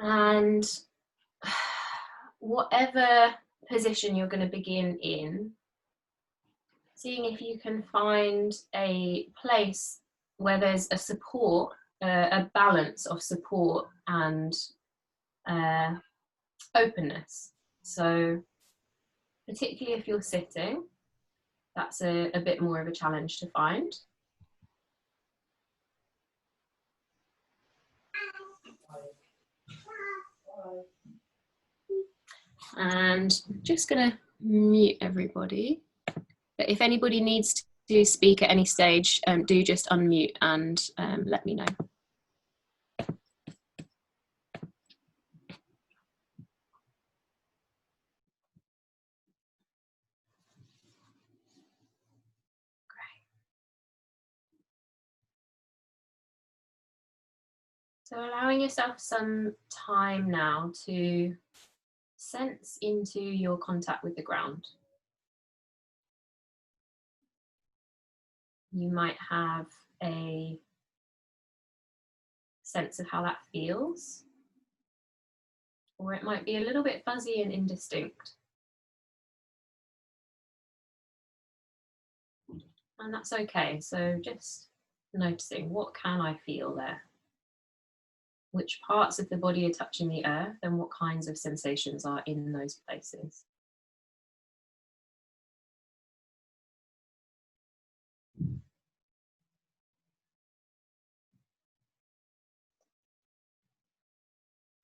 And whatever position you're going to begin in, seeing if you can find a place where there's a support, a balance of support and openness. So particularly if you're sitting, that's a bit more of a challenge to find. And I'm just going to mute everybody. But if anybody needs to speak at any stage, do just unmute and let me know. So allowing yourself some time now to sense into your contact with the ground. You might have a sense of how that feels, or it might be a little bit fuzzy and indistinct. And that's okay. So just noticing, what can I feel there? Which parts of the body are touching the earth and what kinds of sensations are in those places.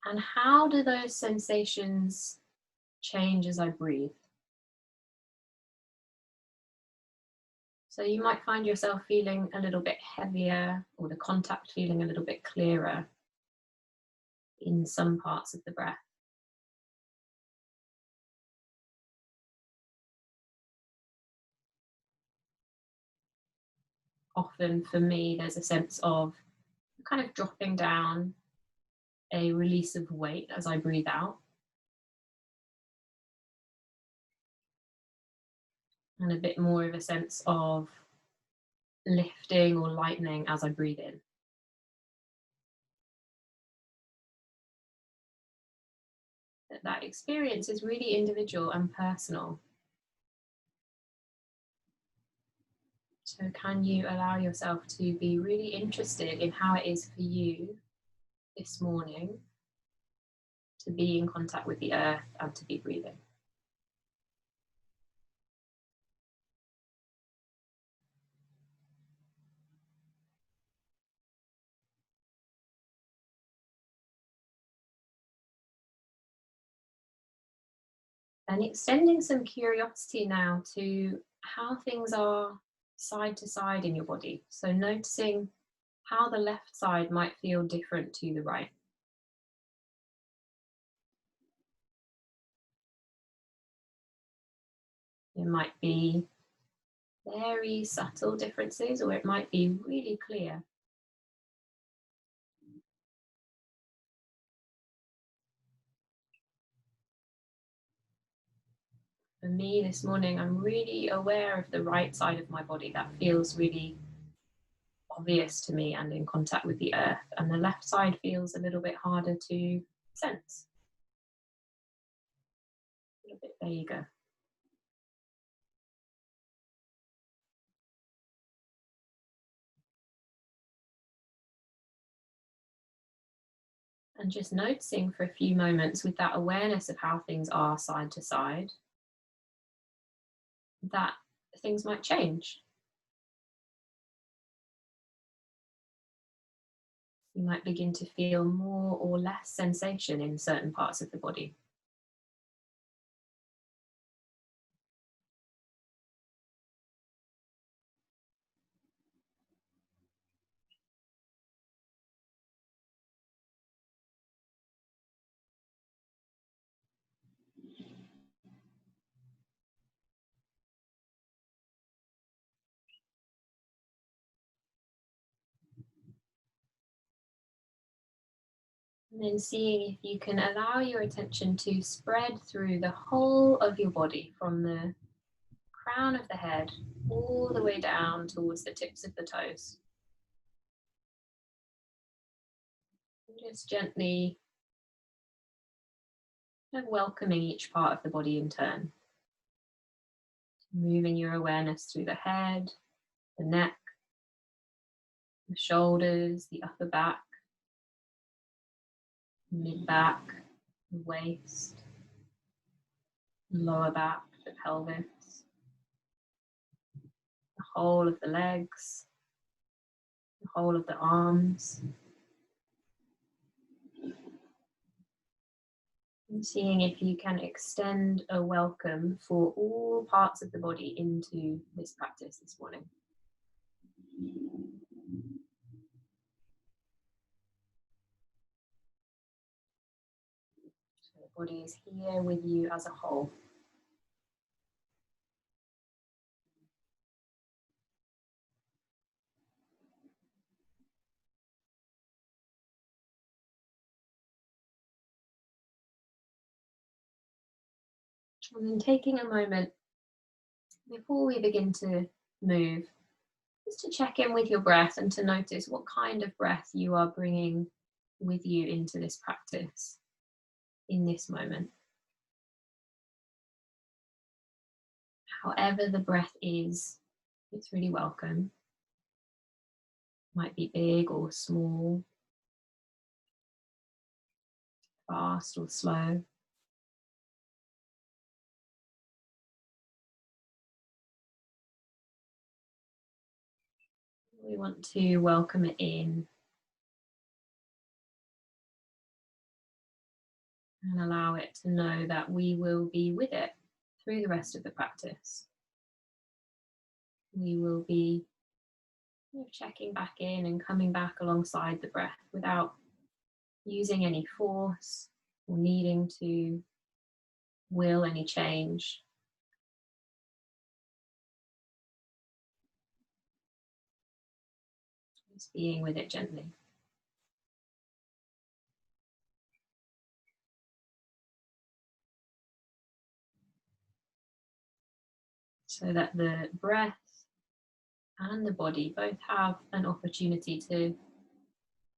And how do those sensations change as I breathe? So you might find yourself feeling a little bit heavier, or the contact feeling a little bit clearer in some parts of the breath. Often for me, there's a sense of kind of dropping down, a release of weight as I breathe out. And a bit more of a sense of lifting or lightening as I breathe in. That experience is really individual and personal. So can you allow yourself to be really interested in how it is for you this morning to be in contact with the earth and to be breathing? And extending some curiosity now to how things are side to side in your body. So noticing how the left side might feel different to the right. It might be very subtle differences, or it might be really clear. For me this morning, I'm really aware of the right side of my body that feels really obvious to me and in contact with the earth, and the left side feels a little bit harder to sense, a little bit vaguer. And just noticing for a few moments with that awareness of how things are side to side, that things might change. You might begin to feel more or less sensation in certain parts of the body. And then seeing if you can allow your attention to spread through the whole of your body, from the crown of the head all the way down towards the tips of the toes. And just gently and welcoming each part of the body in turn. Moving your awareness through the head, the neck, the shoulders, the upper back, mid back, the waist, the lower back, the pelvis, the whole of the legs, the whole of the arms. And seeing if you can extend a welcome for all parts of the body into this practice this morning. So the body is here with you as a whole. And then taking a moment before we begin to move, just to check in with your breath and to notice what kind of breath you are bringing with you into this practice in this moment. However the breath is, it's really welcome. Might be big or small, fast or slow. We want to welcome it in and allow it to know that we will be with it through the rest of the practice. We will be checking back in and coming back alongside the breath without using any force or needing to will any change. Just being with it gently. So that the breath and the body both have an opportunity to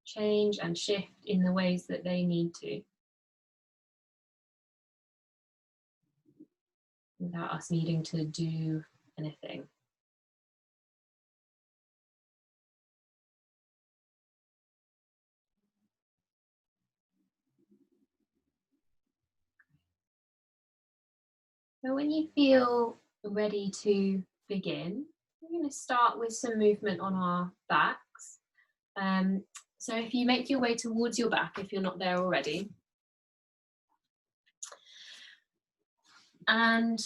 change and shift in the ways that they need to, without us needing to do anything. So when you feel ready to begin, we're going to start with some movement on our backs. So if you make your way towards your back, if you're not there already, and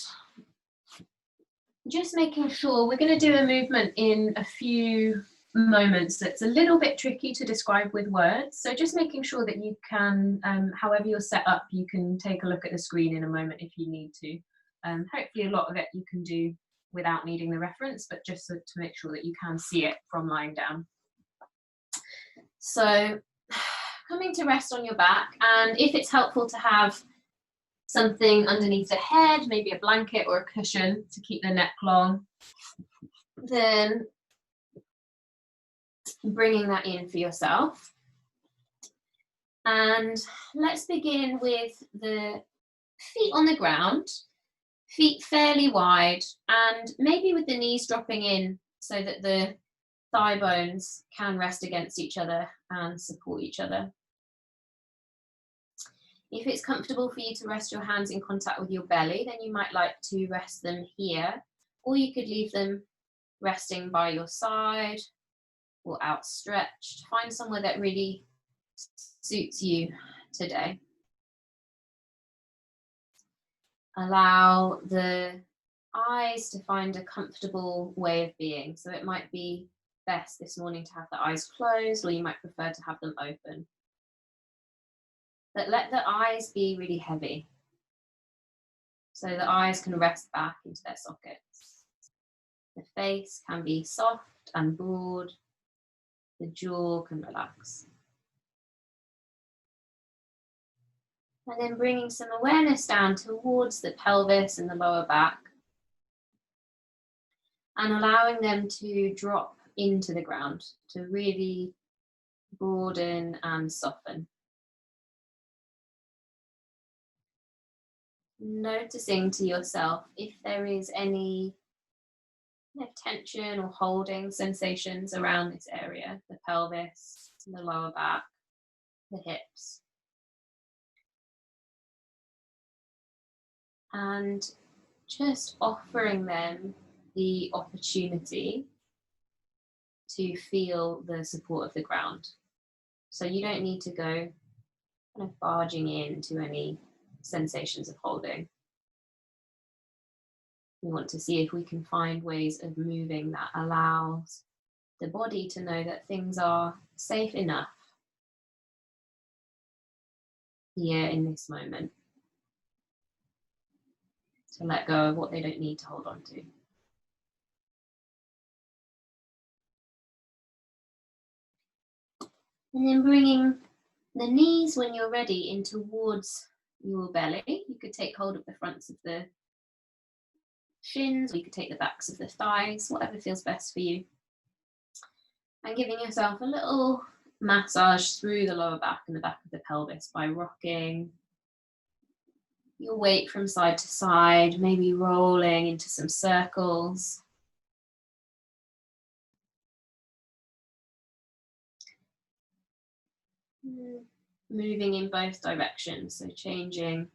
just making sure, we're going to do a movement in a few moments that's a little bit tricky to describe with words. So just making sure that you can, however you're set up, you can take a look at the screen in a moment if you need to. Hopefully a lot of it you can do without needing the reference, but just to make sure that you can see it from lying down. So coming to rest on your back, and if it's helpful to have something underneath the head, maybe a blanket or a cushion to keep the neck long, then bringing that in for yourself. And let's begin with the feet on the ground, feet fairly wide, and maybe with the knees dropping in so that the thigh bones can rest against each other and support each other. If it's comfortable for you to rest your hands in contact with your belly, then you might like to rest them here, or you could leave them resting by your side or outstretched. Find somewhere that really suits you today. Allow the eyes to find a comfortable way of being. So it might be best this morning to have the eyes closed, or you might prefer to have them open. But let the eyes be really heavy, so the eyes can rest back into their sockets. The face can be soft and broad. The jaw can relax. And then bringing some awareness down towards the pelvis and the lower back, and allowing them to drop into the ground to really broaden and soften. Noticing to yourself if there is any tension or holding sensations around this area, the pelvis, the lower back, the hips. And just offering them the opportunity to feel the support of the ground. So you don't need to go kind of barging into any sensations of holding. We want to see if we can find ways of moving that allows the body to know that things are safe enough here in this moment to let go of what they don't need to hold on to. And then bringing the knees, when you're ready, in towards your belly. You could take hold of the fronts of the shins, or you could take the backs of the thighs, whatever feels best for you. And giving yourself a little massage through the lower back and the back of the pelvis by rocking your weight from side to side, maybe rolling into some circles. Moving in both directions, so changing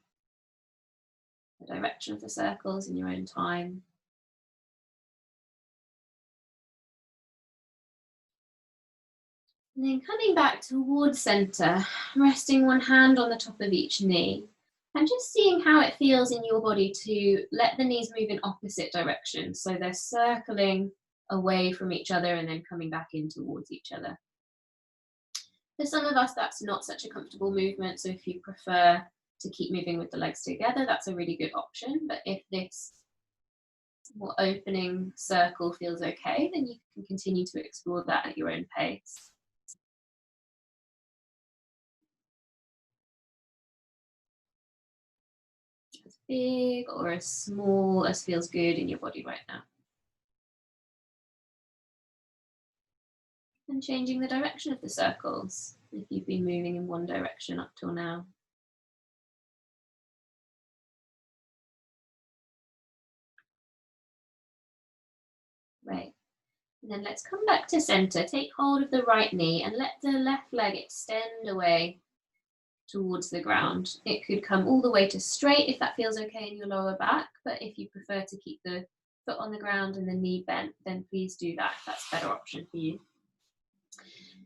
the direction of the circles in your own time. And then coming back towards center, resting one hand on the top of each knee, and just seeing how it feels in your body to let the knees move in opposite directions. So they're circling away from each other and then coming back in towards each other. For some of us, that's not such a comfortable movement. So if you prefer to keep moving with the legs together, that's a really good option. But if this more opening circle feels okay, then you can continue to explore that at your own pace. As big or as small as feels good in your body right now. And changing the direction of the circles if you've been moving in one direction up till now. Right. And then let's come back to center. Take hold of the right knee and let the left leg extend away towards the ground. It could come all the way to straight if that feels okay in your lower back, but if you prefer to keep the foot on the ground and the knee bent, then please do that if that's a better option for you.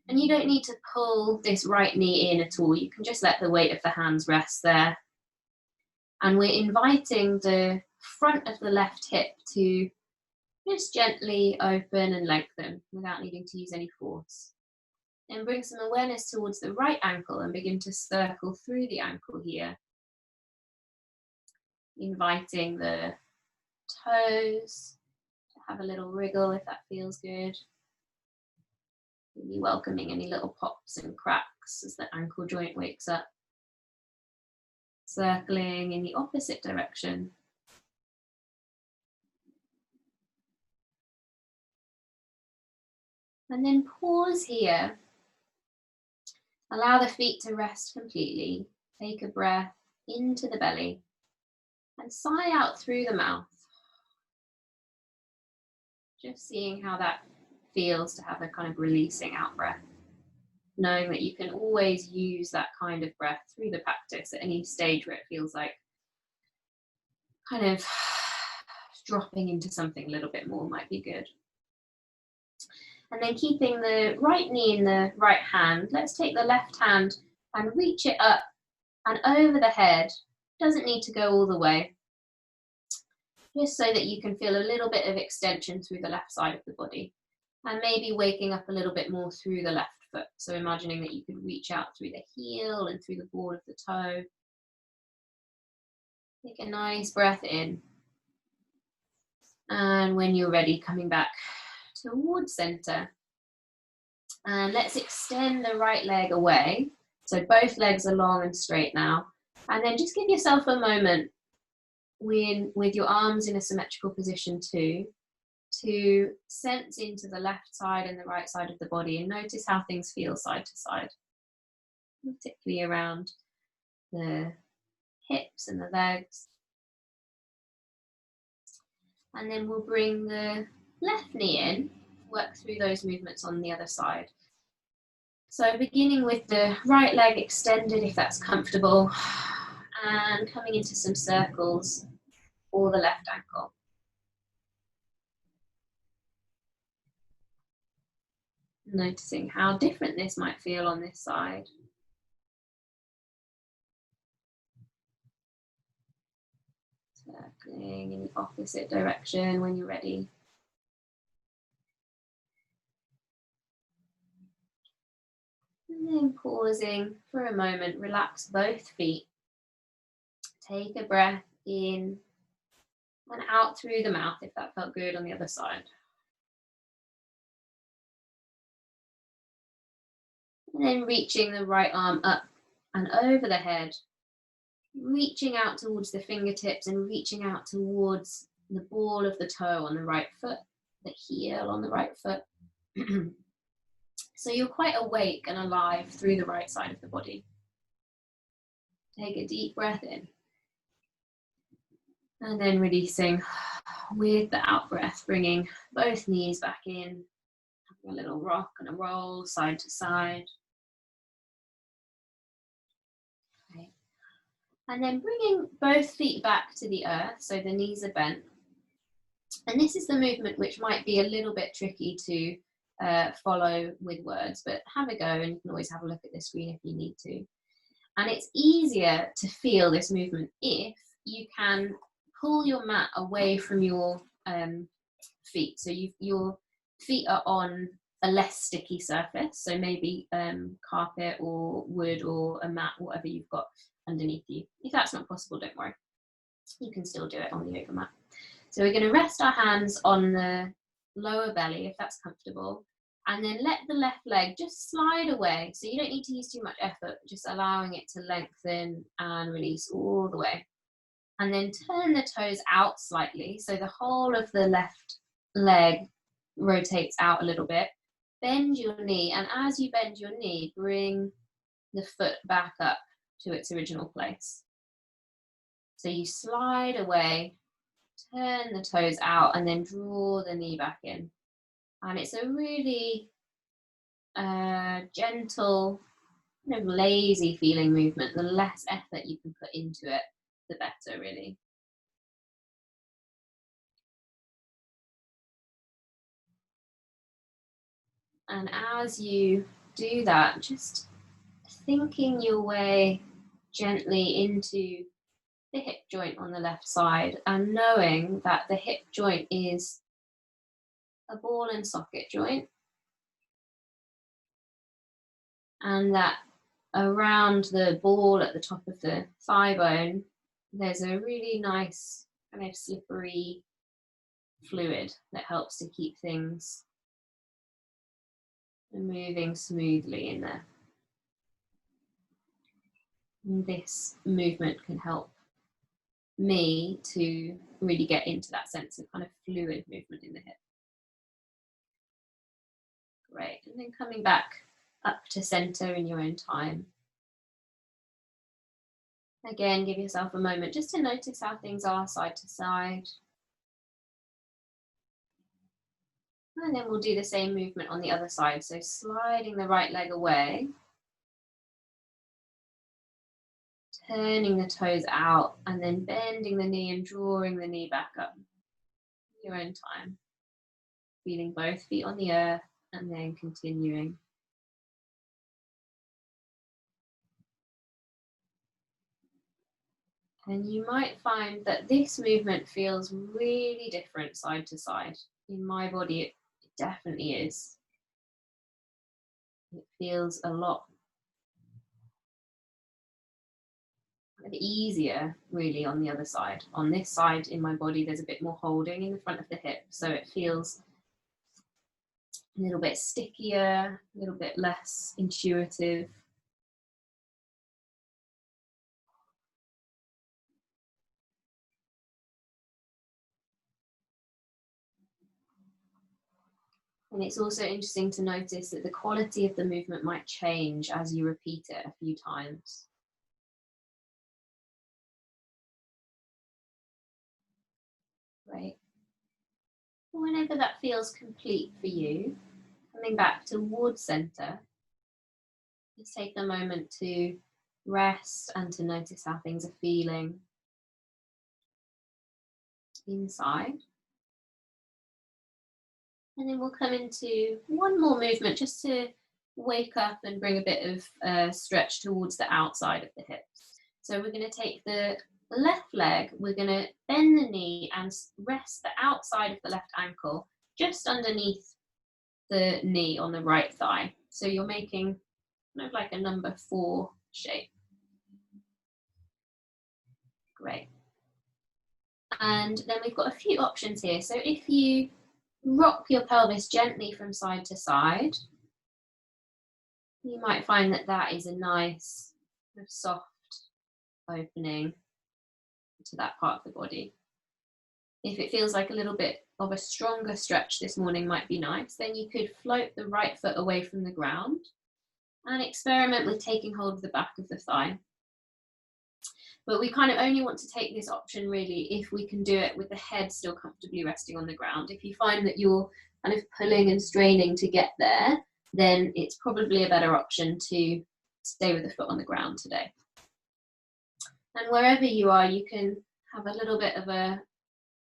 And you don't need to pull this right knee in at all. You can just let the weight of the hands rest there. And we're inviting the front of the left hip to just gently open and lengthen without needing to use any force. And bring some awareness towards the right ankle and begin to circle through the ankle here. Inviting the toes to have a little wriggle if that feels good. Really welcoming any little pops and cracks as the ankle joint wakes up. Circling in the opposite direction. And then pause here. Allow the feet to rest completely. Take a breath into the belly and sigh out through the mouth. Just seeing how that feels to have a kind of releasing out breath. Knowing that you can always use that kind of breath through the practice at any stage where it feels like kind of dropping into something a little bit more might be good. And then keeping the right knee in the right hand, let's take the left hand and reach it up and over the head. Doesn't need to go all the way. Just so that you can feel a little bit of extension through the left side of the body. And maybe waking up a little bit more through the left foot. So imagining that you could reach out through the heel and through the ball of the toe. Take a nice breath in. And when you're ready, coming back towards center. And let's extend the right leg away. So both legs are long and straight now. And then just give yourself a moment with your arms in a symmetrical position too, to sense into the left side and the right side of the body and notice how things feel side to side, particularly around the hips and the legs. And then we'll bring the left knee in, work through those movements on the other side. So beginning with the right leg extended if that's comfortable, and coming into some circles or the left ankle. Noticing how different this might feel on this side. Circling in the opposite direction when you're ready. And then pausing for a moment, relax both feet. Take a breath in and out through the mouth if that felt good on the other side. And then reaching the right arm up and over the head, reaching out towards the fingertips and reaching out towards the ball of the toe on the right foot, the heel on the right foot. So you're quite awake and alive through the right side of the body. Take a deep breath in. And then releasing with the out breath, bringing both knees back in. A little rock and a roll side to side. Okay. And then bringing both feet back to the earth, so the knees are bent. And this is the movement which might be a little bit tricky to follow with words, but have a go, and you can always have a look at the screen if you need to. And it's easier to feel this movement if you can pull your mat away from your feet. So your feet are on a less sticky surface, so maybe carpet or wood or a mat, whatever you've got underneath you. If that's not possible, don't worry. You can still do it on the yoga mat. So we're going to rest our hands on the lower belly, if that's comfortable, and then let the left leg just slide away. So you don't need to use too much effort, just allowing it to lengthen and release all the way. And then turn the toes out slightly, so the whole of the left leg rotates out a little bit. Bend your knee, and as you bend your knee, bring the foot back up to its original place. So you slide away, turn the toes out, and then draw the knee back in. And it's a really gentle, kind of lazy feeling movement. The less effort you can put into it, the better, really. And as you do that, just thinking your way gently into the hip joint on the left side, and knowing that the hip joint is a ball and socket joint, and that around the ball at the top of the thigh bone, there's a really nice kind of slippery fluid that helps to keep things moving smoothly in there. And this movement can help me to really get into that sense of kind of fluid movement in the hip. Great, and then coming back up to center in your own time. Again, give yourself a moment just to notice how things are side to side. And then we'll do the same movement on the other side. So sliding the right leg away, turning the toes out, and then bending the knee and drawing the knee back up. Your own time. Feeling both feet on the earth and then continuing. And you might find that this movement feels really different side to side. In my body, it definitely is. It feels a lot easier, really, on the other side. On this side in my body, there's a bit more holding in the front of the hip, so it feels a little bit stickier, a little bit less intuitive. And it's also interesting to notice that the quality of the movement might change as you repeat it a few times. Right. Whenever that feels complete for you, coming back towards center, just take a moment to rest and to notice how things are feeling inside. And then we'll come into one more movement just to wake up and bring a bit of stretch towards the outside of the hips. So we're going to take the left leg, we're going to bend the knee and rest the outside of the left ankle just underneath the knee on the right thigh. So you're making kind of like a number 4 shape. Great. And then we've got a few options here. So if you rock your pelvis gently from side to side, you might find that that is a nice, soft opening to that part of the body. If it feels like a little bit of a stronger stretch this morning might be nice, then you could float the right foot away from the ground and experiment with taking hold of the back of the thigh. But we kind of only want to take this option really if we can do it with the head still comfortably resting on the ground. If you find that you're kind of pulling and straining to get there, then it's probably a better option to stay with the foot on the ground today. And wherever you are, you can have a little bit of a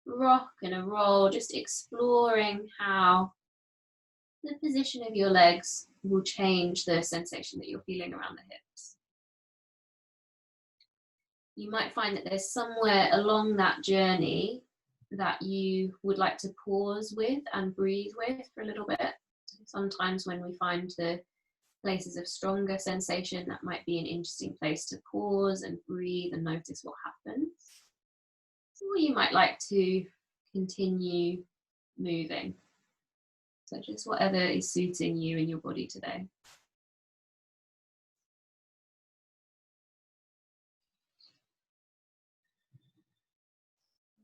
rock and a roll, just exploring how the position of your legs will change the sensation that you're feeling around the hips. You might find that there's somewhere along that journey that you would like to pause with and breathe with for a little bit. Sometimes when we find the places of stronger sensation, that might be an interesting place to pause and breathe and notice what happens. Or you might like to continue moving. So just whatever is suiting you and your body today.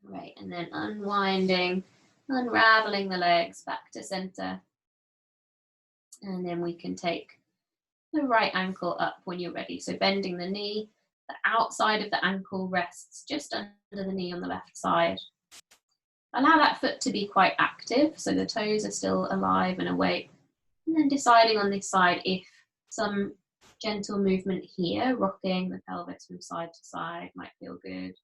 Right, and then unwinding, unraveling the legs back to center. And then we can take the right ankle up when you're ready. So bending the knee, the outside of the ankle rests just under the knee on the left side. Allow that foot to be quite active, so the toes are still alive and awake. And then deciding on this side if some gentle movement here, rocking the pelvis from side to side might feel good.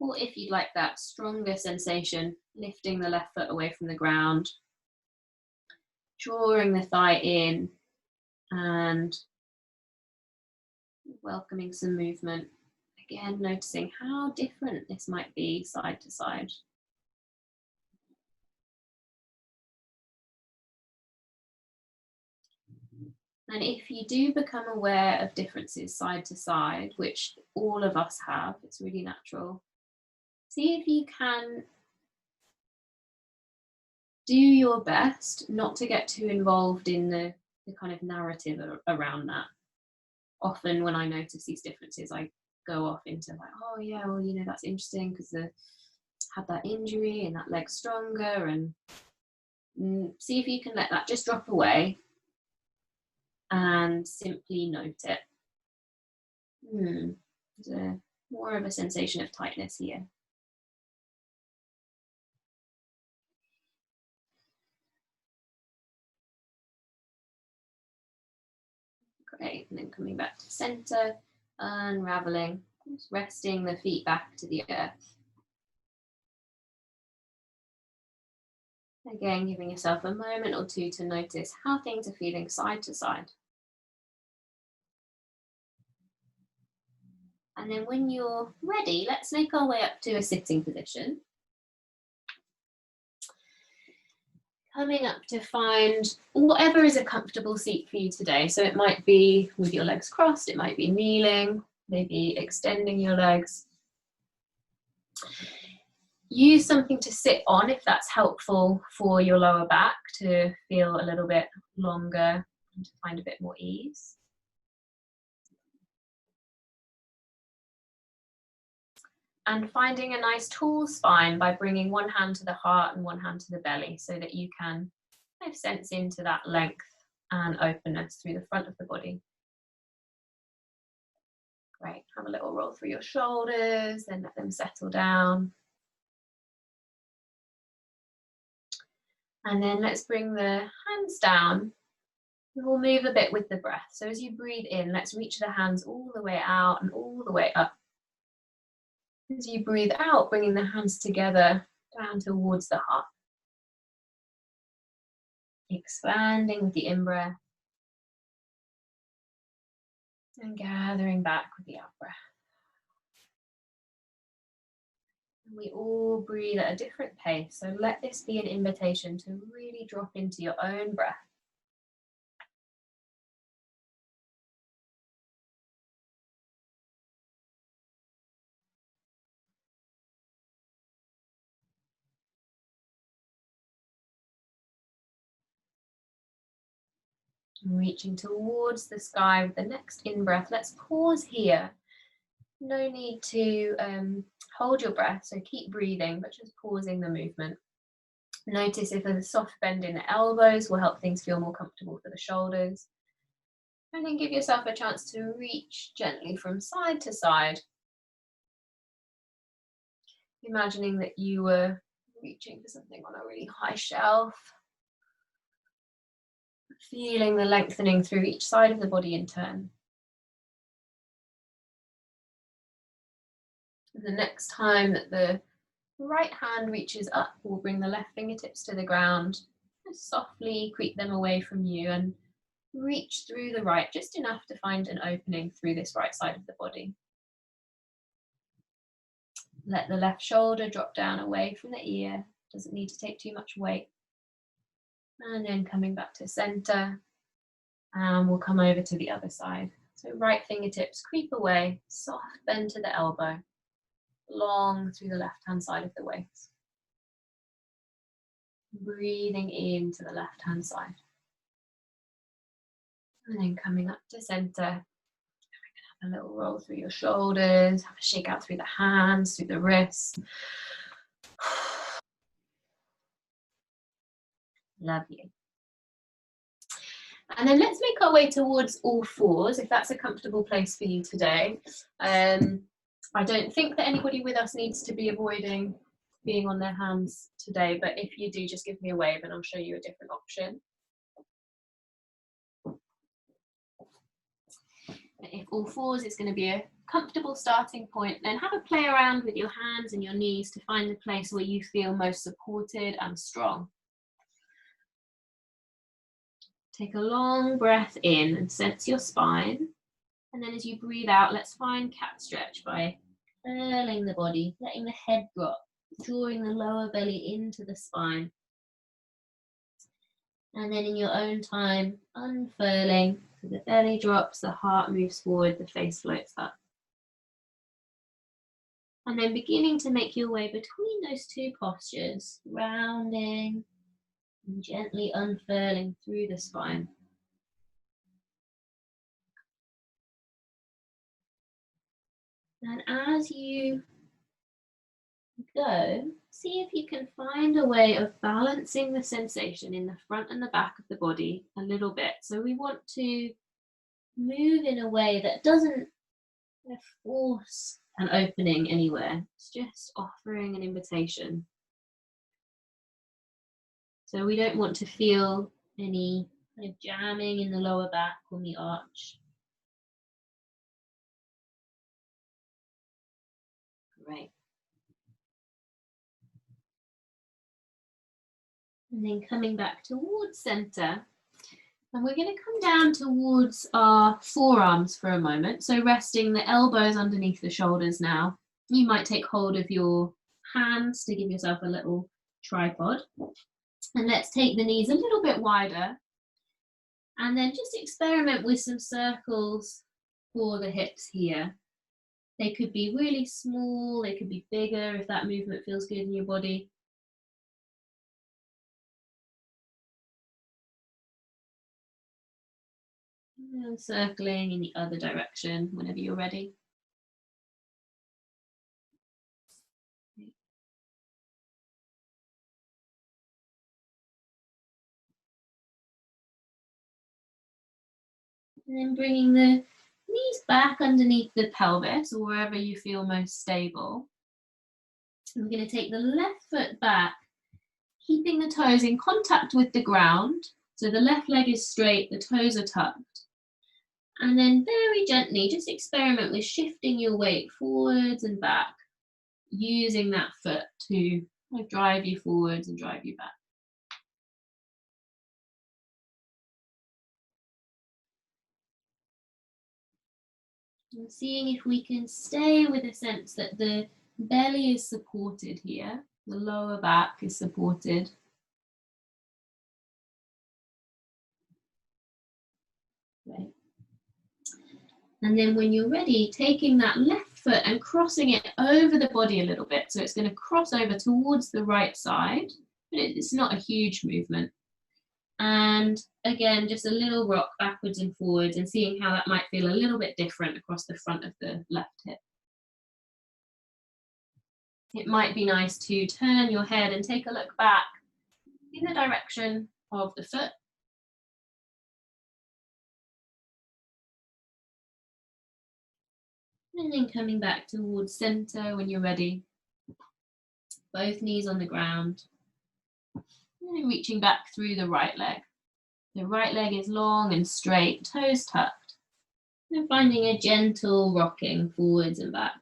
Or if you'd like that stronger sensation, lifting the left foot away from the ground, drawing the thigh in and welcoming some movement. Again, noticing how different this might be side to side. And if you do become aware of differences side to side, which all of us have, it's really natural, see if you can do your best not to get too involved in the kind of narrative around that. Often when I notice these differences, I go off into like, oh yeah, well, you know, that's interesting because they had that injury and that leg's stronger, and see if you can let that just drop away and simply note it. There's more of a sensation of tightness here. Great, and then coming back to center, unraveling, just resting the feet back to the earth. Again, giving yourself a moment or two to notice how things are feeling side to side. And then when you're ready, let's make our way up to a sitting position. Coming up to find whatever is a comfortable seat for you today. So it might be with your legs crossed, it might be kneeling, maybe extending your legs. Use something to sit on if that's helpful for your lower back to feel a little bit longer and to find a bit more ease. And finding a nice tall spine by bringing one hand to the heart and one hand to the belly so that you can kind of sense into that length and openness through the front of the body. Great, have a little roll through your shoulders, then let them settle down. And then let's bring the hands down. We'll move a bit with the breath. So as you breathe in, let's reach the hands all the way out and all the way up. As you breathe out, bringing the hands together down towards the heart. Expanding with the in-breath. And gathering back with the out-breath. We all breathe at a different pace, so let this be an invitation to really drop into your own breath. Reaching towards the sky with the next in-breath. Let's pause here. No need to hold your breath, so keep breathing, but just pausing the movement. Notice if there's a soft bend in the elbows will help things feel more comfortable for the shoulders. And then give yourself a chance to reach gently from side to side. Imagining that you were reaching for something on a really high shelf. Feeling the lengthening through each side of the body in turn. The next time that the right hand reaches up, we'll bring the left fingertips to the ground. Just softly creep them away from you and reach through the right, just enough to find an opening through this right side of the body. Let the left shoulder drop down away from the ear. Doesn't need to take too much weight. And then coming back to center. And we'll come over to the other side. So right fingertips creep away, soft bend to the elbow. Long through the left-hand side of the waist. Breathing into the left-hand side. And then coming up to center. Have a little roll through your shoulders. Have a shake out through the hands, through the wrists. Lovely. And then let's make our way towards all fours, if that's a comfortable place for you today. I don't think that anybody with us needs to be avoiding being on their hands today, but if you do, just give me a wave and I'll show you a different option. If all fours is going to be a comfortable starting point, then have a play around with your hands and your knees to find the place where you feel most supported and strong. Take a long breath in and sense your spine. And then as you breathe out, let's find cat stretch by curling the body, letting the head drop, drawing the lower belly into the spine. And then in your own time, unfurling, so the belly drops, the heart moves forward, the face floats up. And then beginning to make your way between those two postures, rounding and gently unfurling through the spine. And as you go, see if you can find a way of balancing the sensation in the front and the back of the body a little bit. So we want to move in a way that doesn't force an opening anywhere. It's just offering an invitation. So we don't want to feel any kind of jamming in the lower back on the arch. Great. And then coming back towards center. And we're going to come down towards our forearms for a moment. So resting the elbows underneath the shoulders now. You might take hold of your hands to give yourself a little tripod. And let's take the knees a little bit wider. And then just experiment with some circles for the hips here. They could be really small, they could be bigger if that movement feels good in your body. And circling in the other direction whenever you're ready. And then bringing the knees back underneath the pelvis or wherever you feel most stable. And we're going to take the left foot back Keeping the toes in contact with the ground, so the left leg is straight, the toes are tucked. And then very gently, just experiment with shifting your weight forwards and back, using that foot to drive you forwards and drive you back. And seeing if we can stay with a sense that the belly is supported here, the lower back is supported. Right. And then when you're ready, taking that left foot and crossing it over the body a little bit. So it's going to cross over towards the right side, but it's not a huge movement. And again, just a little rock backwards and forwards and seeing how that might feel a little bit different across the front of the left hip. It might be nice to turn your head and take a look back in the direction of the foot. And then coming back towards center when you're ready. Both knees on the ground. And then reaching back through the right leg. The right leg is long and straight, toes tucked. And finding a gentle rocking forwards and back.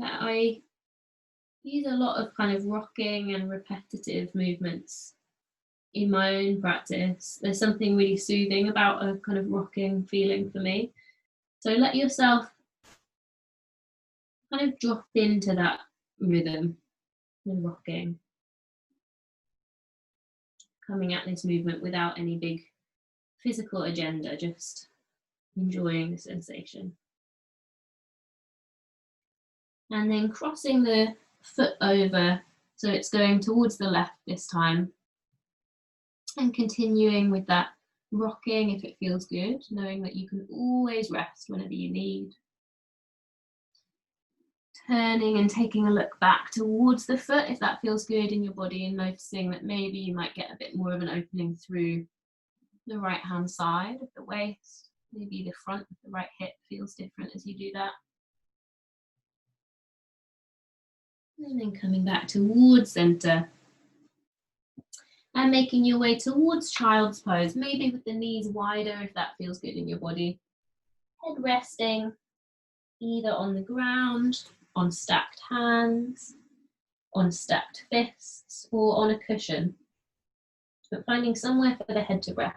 I use a lot of kind of rocking and repetitive movements in my own practice. There's something really soothing about a kind of rocking feeling for me. So let yourself kind of drop into that rhythm and rocking. Coming at this movement without any big physical agenda, just enjoying the sensation. And then crossing the foot over, so it's going towards the left this time. And continuing with that rocking if it feels good, knowing that you can always rest whenever you need. Turning and taking a look back towards the foot if that feels good in your body, and noticing that maybe you might get a bit more of an opening through the right hand side of the waist. Maybe the front of the right hip feels different as you do that. And then coming back towards center. And making your way towards child's pose, maybe with the knees wider if that feels good in your body. Head resting either on the ground, on stacked hands, on stacked fists, or on a cushion. But finding somewhere for the head to rest.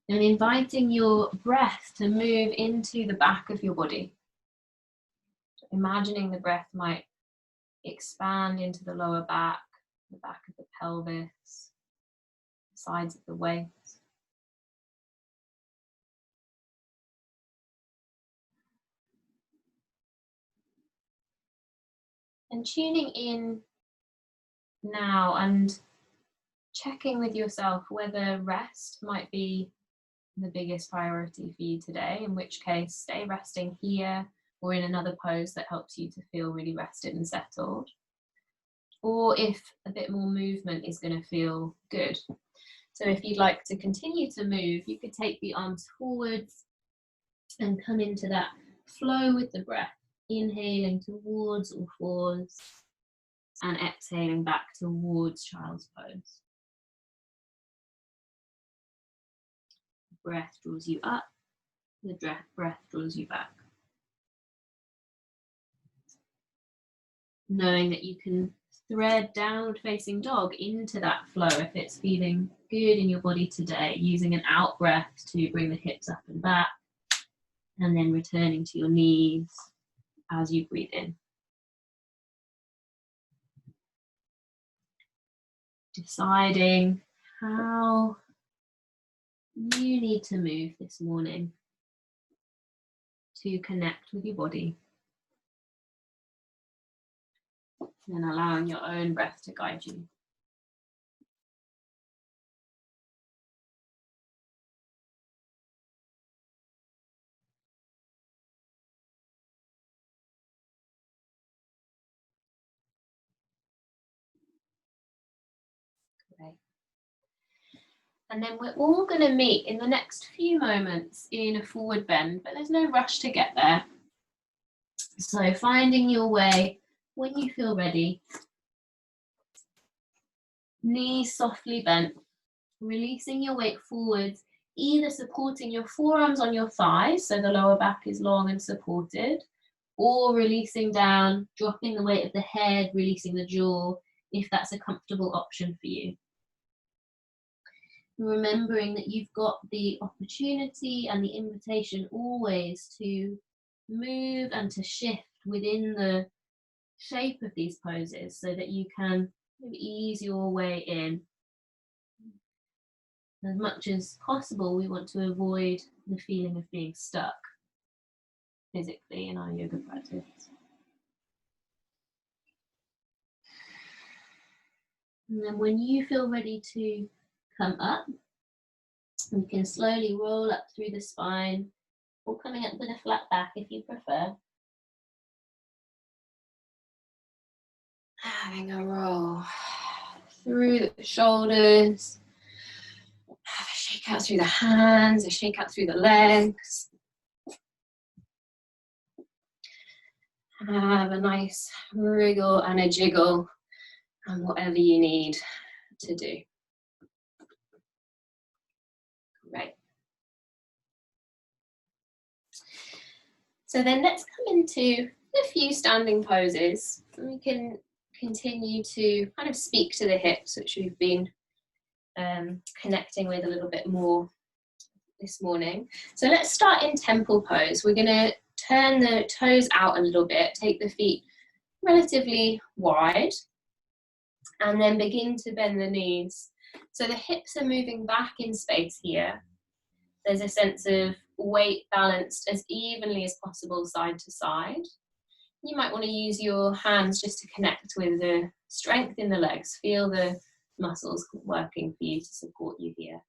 And inviting your breath to move into the back of your body. So imagining the breath might expand into the lower back, the back of the pelvis, the sides of the waist. And tuning in now and checking with yourself whether rest might be the biggest priority for you today, in which case stay resting here or in another pose that helps you to feel really rested and settled. Or if a bit more movement is going to feel good. So if you'd like to continue to move, you could take the arms forwards and come into that flow with the breath, inhaling towards all fours and exhaling back towards child's pose. The breath draws you up, the breath draws you back. Knowing that you can thread downward facing dog into that flow if it's feeling good in your body today, using an out breath to bring the hips up and back, and then returning to your knees as you breathe in. Deciding how you need to move this morning to connect with your body, and allowing your own breath to guide you. Great. And then we're all going to meet in the next few moments in a forward bend, but there's no rush to get there. So finding your way when you feel ready. Knees softly bent, releasing your weight forwards, either supporting your forearms on your thighs, so the lower back is long and supported, or releasing down, dropping the weight of the head, releasing the jaw, if that's a comfortable option for you. Remembering that you've got the opportunity and the invitation always to move and to shift within the shape of these poses so that you can ease your way in. As much as possible, we want to avoid the feeling of being stuck physically in our yoga practice. And then when you feel ready to come up, you can slowly roll up through the spine or coming up with a flat back if you prefer. Having a roll through the shoulders, have a shake out through the hands, a shake out through the legs. Have a nice wriggle and a jiggle, and whatever you need to do. Right. So then let's come into a few standing poses. We can continue to kind of speak to the hips, which we've been connecting with a little bit more this morning. So let's start in temple pose. We're going to turn the toes out a little bit, take the feet relatively wide, and then begin to bend the knees. So the hips are moving back in space here. There's a sense of weight balanced as evenly as possible side to side. You might want to use your hands just to connect with the strength in the legs. Feel the muscles working for you to support you here.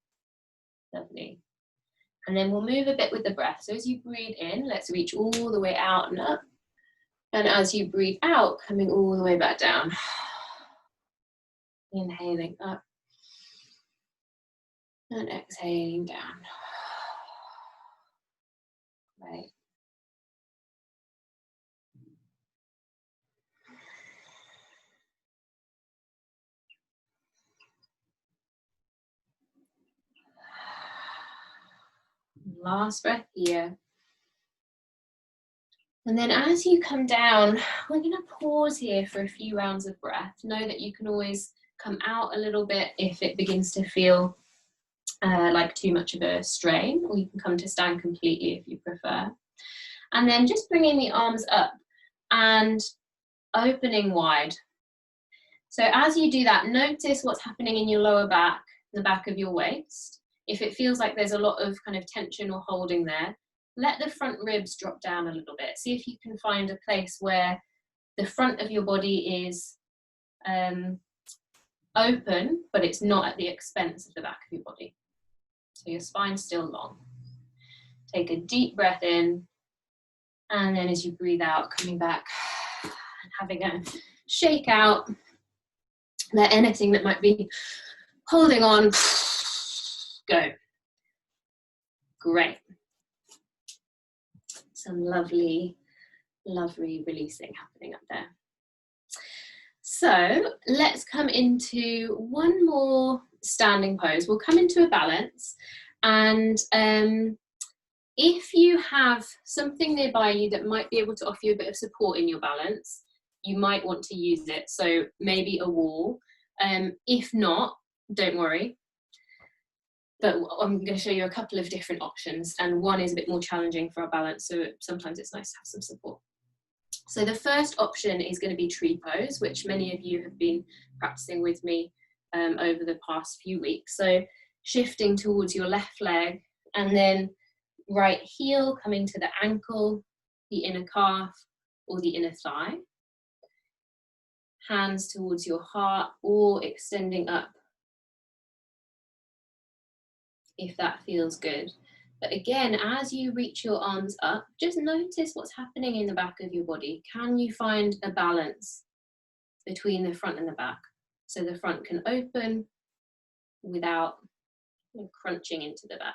Lovely. And then we'll move a bit with the breath. So as you breathe in, let's reach all the way out and up. And as you breathe out, coming all the way back down. Inhaling up. And exhaling down. Right. Last breath here. And then as you come down, we're going to pause here for a few rounds of breath. Know that you can always come out a little bit if it begins to feel like too much of a strain, or you can come to stand completely if you prefer. And then just bringing the arms up and opening wide. So as you do that, notice what's happening in your lower back, the back of your waist. If it feels like there's a lot of kind of tension or holding there, let the front ribs drop down a little bit. See if you can find a place where the front of your body is open, but it's not at the expense of the back of your body. So your spine's still long. Take a deep breath in, and then as you breathe out, coming back and having a shake out. Let anything that might be holding on go. Great. Some lovely, lovely releasing happening up there. So let's come into one more standing pose. We'll come into a balance, and if you have something nearby you that might be able to offer you a bit of support in your balance, you might want to use it. So maybe a wall. If not, don't worry. But I'm going to show you a couple of different options, and one is a bit more challenging for our balance, so sometimes it's nice to have some support. So the first option is going to be tree pose, which many of you have been practicing with me over the past few weeks. So shifting towards your left leg, and then right heel coming to the ankle, the inner calf, or the inner thigh. Hands towards your heart, or extending up if that feels good. But again, as you reach your arms up, just notice what's happening in the back of your body. Can you find a balance between the front and the back? So the front can open without and crunching into the back.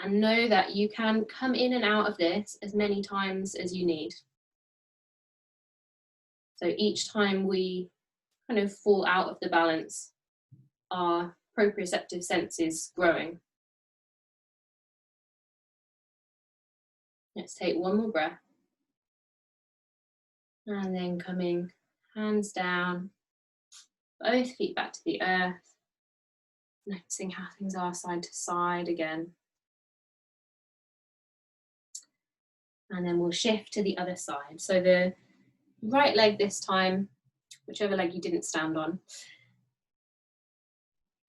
And know that you can come in and out of this as many times as you need. So each time we kind of fall out of the balance, our proprioceptive sense is growing. Let's take one more breath. And then coming hands down, both feet back to the earth. Noticing how things are side to side again. And then we'll shift to the other side. So the right leg this time, whichever leg you didn't stand on.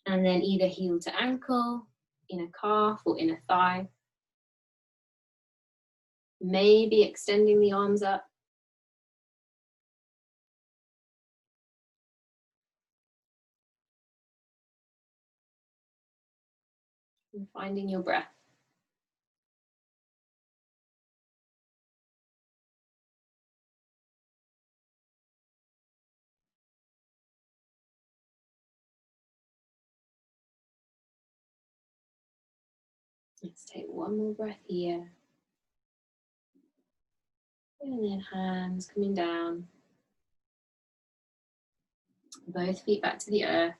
And then either heel to ankle, inner calf or inner thigh. Maybe extending the arms up. And finding your breath. Let's take one more breath here. And then hands coming down. Both feet back to the earth.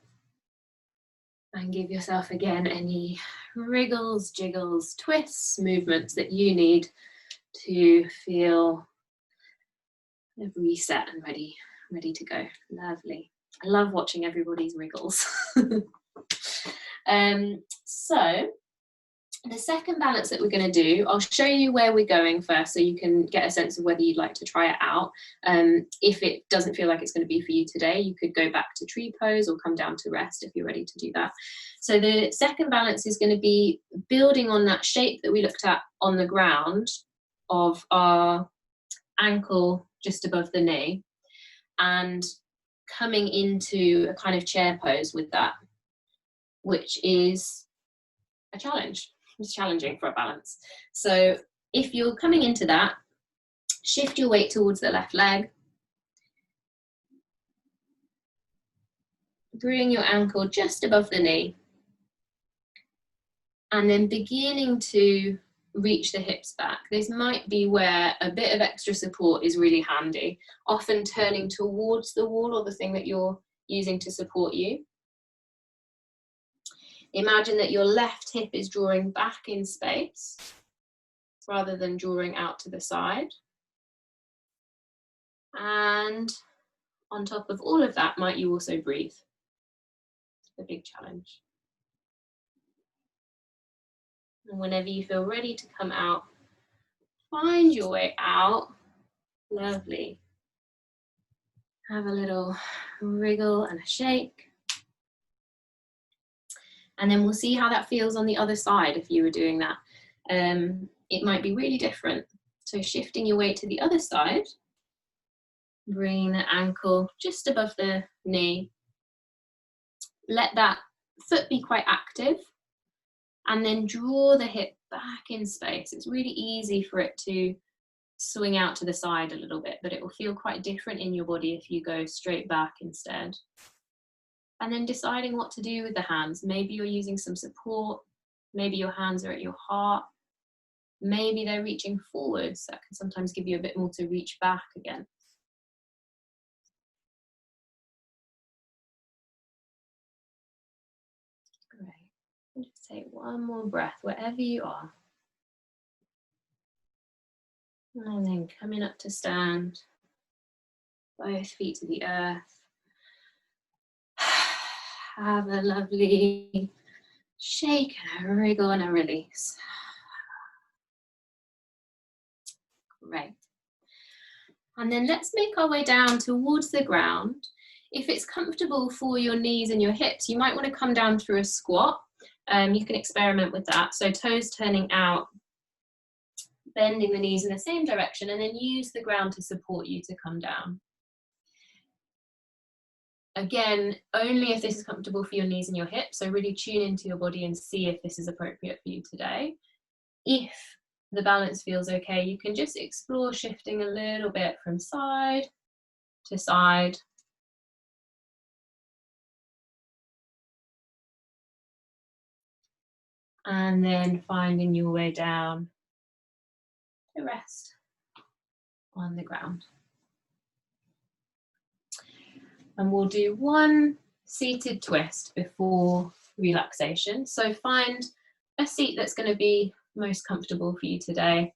And give yourself again any wriggles, jiggles, twists, movements that you need to feel reset and ready to go. Lovely. I love watching everybody's wriggles. So the second balance that we're going to do, I'll show you where we're going first so you can get a sense of whether you'd like to try it out. If it doesn't feel like it's going to be for you today, you could go back to tree pose or come down to rest if you're ready to do that. So the second balance is going to be building on that shape that we looked at on the ground of our ankle just above the knee and coming into a kind of chair pose with that, which is a challenge. It's challenging for a balance. So if you're coming into that, shift your weight towards the left leg. Bring your ankle just above the knee. And then beginning to reach the hips back. This might be where a bit of extra support is really handy. Often turning towards the wall or the thing that you're using to support you. Imagine that your left hip is drawing back in space rather than drawing out to the side. And on top of all of that, might you also breathe? It's a big challenge. And whenever you feel ready to come out, find your way out. Lovely. Have a little wriggle and a shake. And then we'll see how that feels on the other side if you were doing that. It might be really different. So shifting your weight to the other side, bringing the ankle just above the knee. Let that foot be quite active and then draw the hip back in space. It's really easy for it to swing out to the side a little bit, but it will feel quite different in your body if you go straight back instead. And then deciding what to do with the hands. Maybe you're using some support. Maybe your hands are at your heart. Maybe they're reaching forwards. That can sometimes give you a bit more to reach back again. Great. And just take one more breath wherever you are. And then coming up to stand. Both feet to the earth. Have a lovely shake and a wriggle and a release. Great. And then let's make our way down towards the ground. If it's comfortable for your knees and your hips, you might want to come down through a squat. You can experiment with that. So toes turning out, bending the knees in the same direction, and then use the ground to support you to come down. Again, only if this is comfortable for your knees and your hips. So really tune into your body and see if this is appropriate for you today. If the balance feels okay, you can just explore shifting a little bit from side to side. And then finding your way down to rest on the ground. And we'll do one seated twist before relaxation. So find a seat that's going to be most comfortable for you today.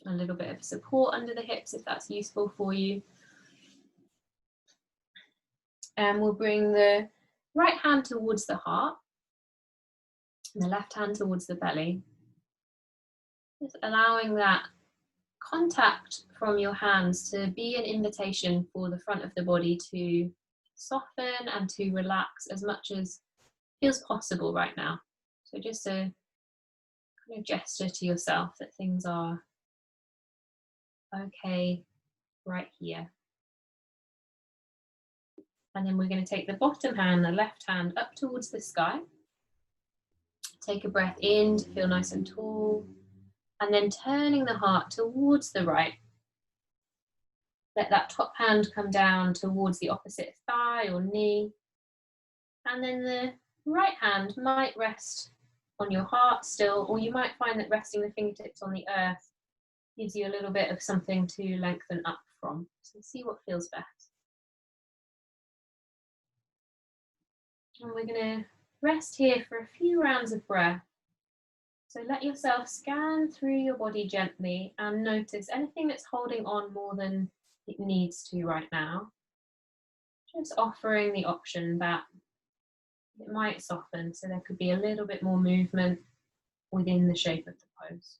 A little bit of support under the hips if that's useful for you. And we'll bring the right hand towards the heart and the left hand towards the belly. Just allowing that contact from your hands to be an invitation for the front of the body to soften and to relax as much as feels possible right now. So just a kind of gesture to yourself that things are okay right here. And then we're going to take the bottom hand, the left hand, up towards the sky. Take a breath in to feel nice and tall. And then turning the heart towards the right. Let that top hand come down towards the opposite thigh or knee. And then the right hand might rest on your heart still, or you might find that resting the fingertips on the earth gives you a little bit of something to lengthen up from. So see what feels best. And we're going to rest here for a few rounds of breath. So let yourself scan through your body gently and notice anything that's holding on more than it needs to right now. Just offering the option that it might soften, so there could be a little bit more movement within the shape of the pose.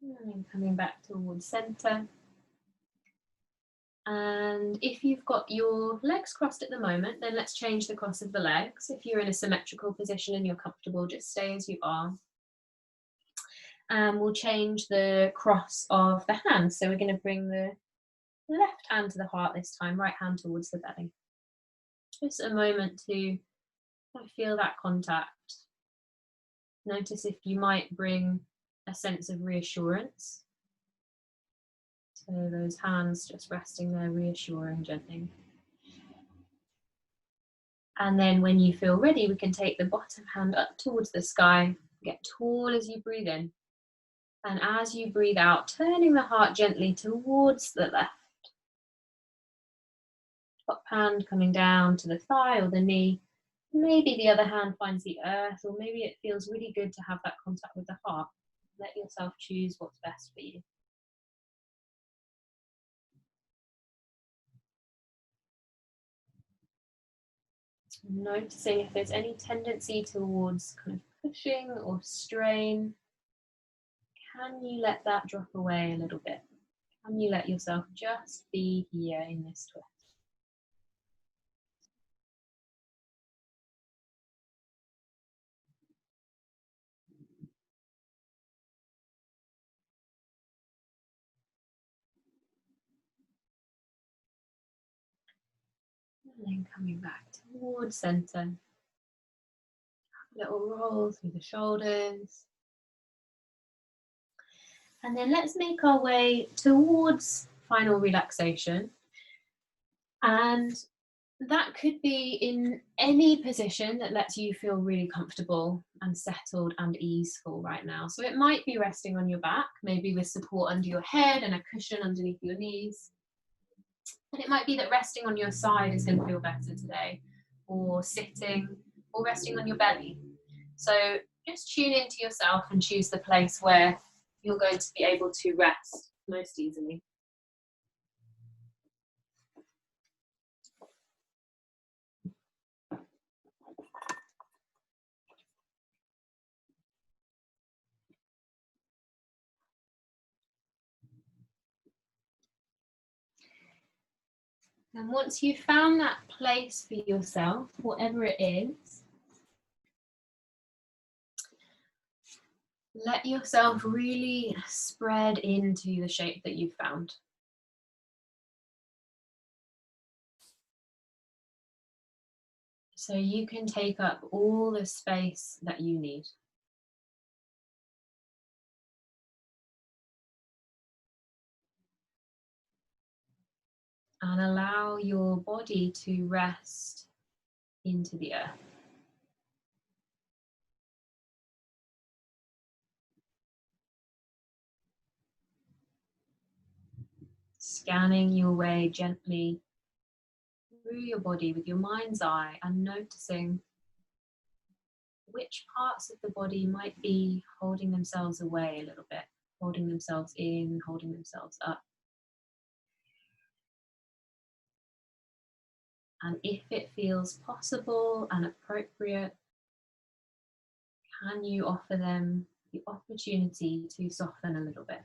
And then coming back towards center. And if you've got your legs crossed at the moment, then let's change the cross of the legs. If you're in a symmetrical position and you're comfortable, just stay as you are. And we'll change the cross of the hands. So we're going to bring the left hand to the heart this time, right hand towards the belly. Just a moment to feel that contact. Notice if you might bring a sense of reassurance. So those hands just resting there, reassuring gently. And then when you feel ready, we can take the bottom hand up towards the sky, get tall as you breathe in. And as you breathe out, turning the heart gently towards the left. Top hand coming down to the thigh or the knee. Maybe the other hand finds the earth, or maybe it feels really good to have that contact with the heart. Let yourself choose what's best for you. Noticing if there's any tendency towards kind of pushing or strain. Can you let that drop away a little bit? Can you let yourself just be here in this twist? And then coming back towards center. Little roll through the shoulders. And then let's make our way towards final relaxation. And that could be in any position that lets you feel really comfortable and settled and easeful right now. So it might be resting on your back, maybe with support under your head and a cushion underneath your knees. And it might be that resting on your side is going to feel better today, or sitting, or resting on your belly. So just tune into yourself and choose the place where you're going to be able to rest most easily. And once you've found that place for yourself, whatever it is, let yourself really spread into the shape that you've found. So you can take up all the space that you need. And allow your body to rest into the earth. Scanning your way gently through your body with your mind's eye and noticing which parts of the body might be holding themselves away a little bit, holding themselves in, holding themselves up. And if it feels possible and appropriate, can you offer them the opportunity to soften a little bit?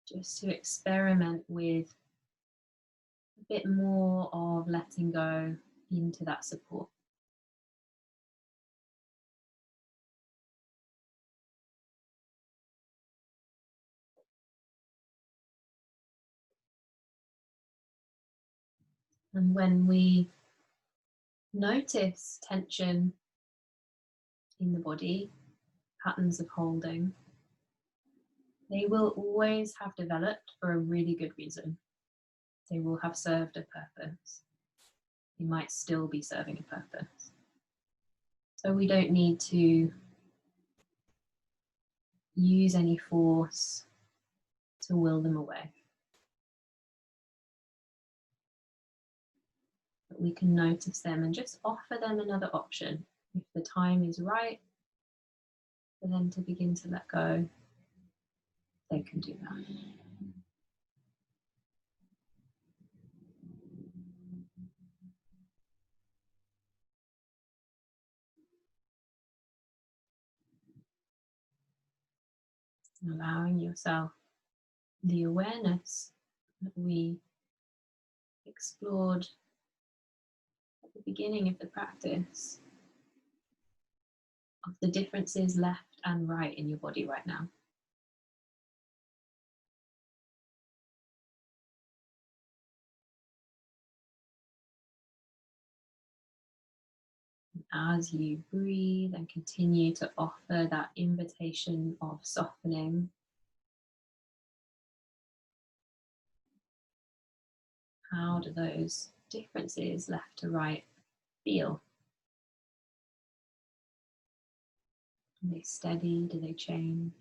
Just to experiment with a bit more of letting go into that support. And when we notice tension in the body, patterns of holding, they will always have developed for a really good reason. They will have served a purpose. They might still be serving a purpose. So we don't need to use any force to will them away. But we can notice them and just offer them another option. If the time is right for them to begin to let go, they can do that. Allowing yourself the awareness that we explored at the beginning of the practice of the differences left and right in your body right now. As you breathe and continue to offer that invitation of softening, how do those differences left to right feel? Are they steady? Do they change?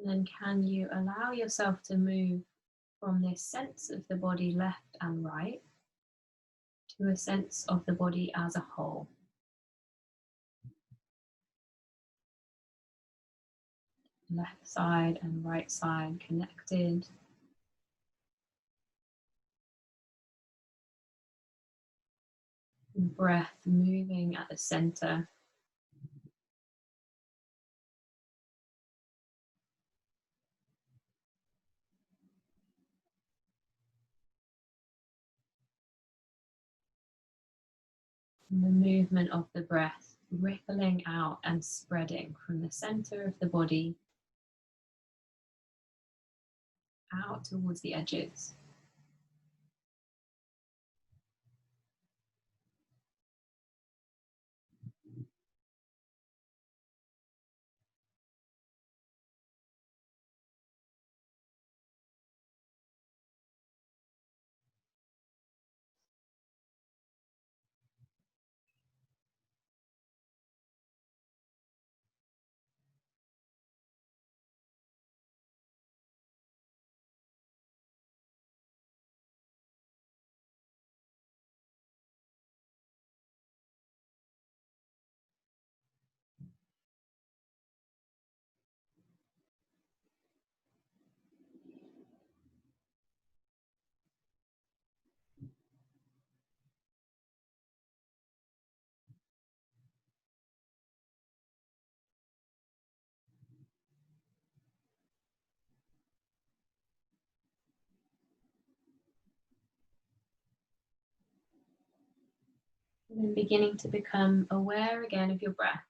And then can you allow yourself to move from this sense of the body left and right to a sense of the body as a whole? Left side and right side connected. Breath moving at the center. And the movement of the breath rippling out and spreading from the center of the body out towards the edges. And then beginning to become aware again of your breath.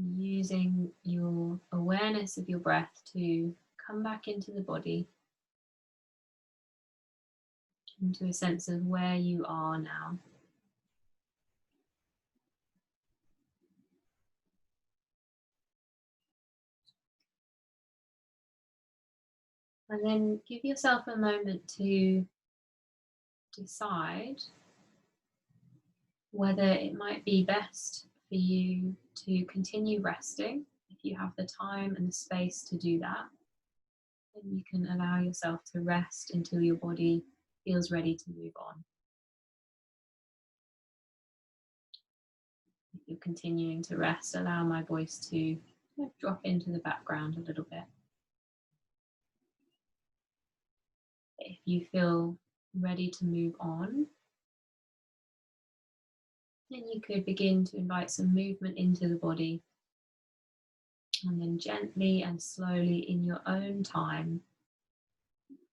Using your awareness of your breath to come back into the body, into a sense of where you are now. And then give yourself a moment to decide whether it might be best for you to continue resting. If you have the time and the space to do that, then you can allow yourself to rest until your body feels ready to move on. If you're continuing to rest, allow my voice to drop into the background a little bit. If you feel ready to move on, then you could begin to invite some movement into the body, and then gently and slowly in your own time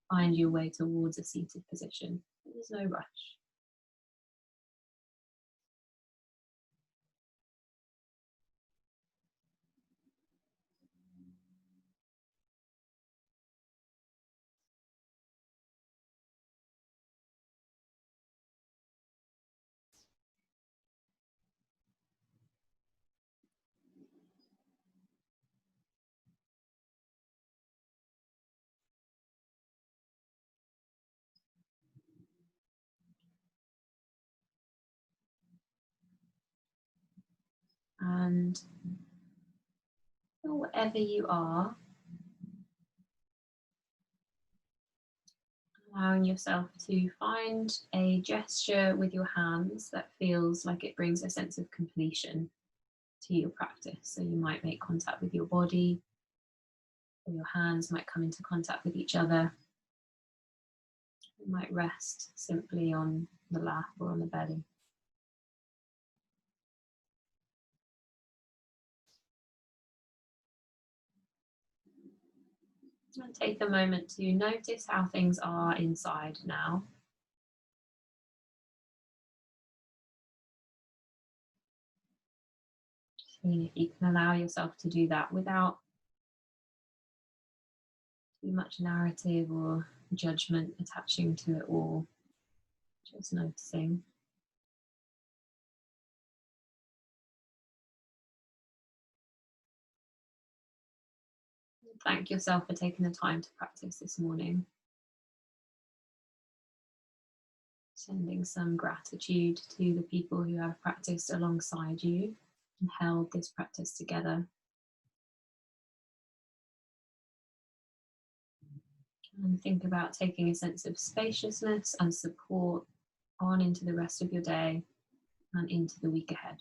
find your way towards a seated position. There's no rush. And wherever you are, allowing yourself to find a gesture with your hands that feels like it brings a sense of completion to your practice. So you might make contact with your body, or your hands might come into contact with each other. You might rest simply on the lap or on the belly. And take a moment to notice how things are inside now. Seeing if you can allow yourself to do that without too much narrative or judgment attaching to it all. Just noticing. Thank yourself for taking the time to practice this morning. Sending some gratitude to the people who have practiced alongside you and held this practice together. And think about taking a sense of spaciousness and support on into the rest of your day and into the week ahead.